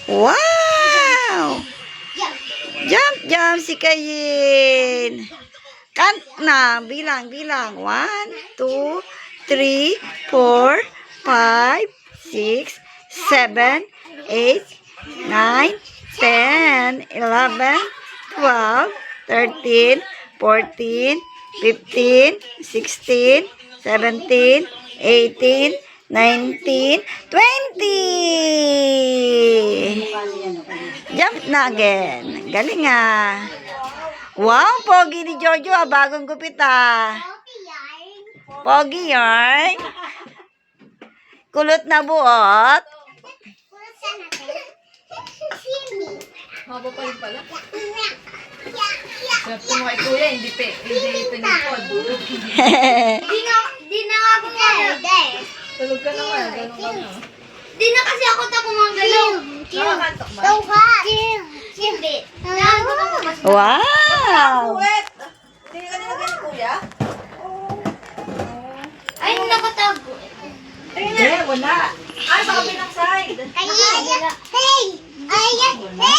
Wow! Jump, jump si Kayin. Count na. Bilang, bilang. 1, 2, 3, 4, 5, 6, 7, 8, 9, 10, 11, 12, 13, 14, 15, 16, 17, 18, 19, 20. Jump na again. Galing ah. Wow, pogi ni Jojo ah. Bagong gupit ah. Pogi yarn. Kulot na buot. Haba pa rin pala. Sabi mo kay kuya, hindi pinipod. Di na ako mag-galaw. Tulog ka na nga, ganun ka na. Di na kasi ako galaw. Nakakantok ba? Hindi. Nakakantok ako kasi. Wow. Wet! Hindi ka nilagay ni kuya? Ay, nakatago. Hindi, wala. Ay, baka pinang side. Hey! Ayan! Hey!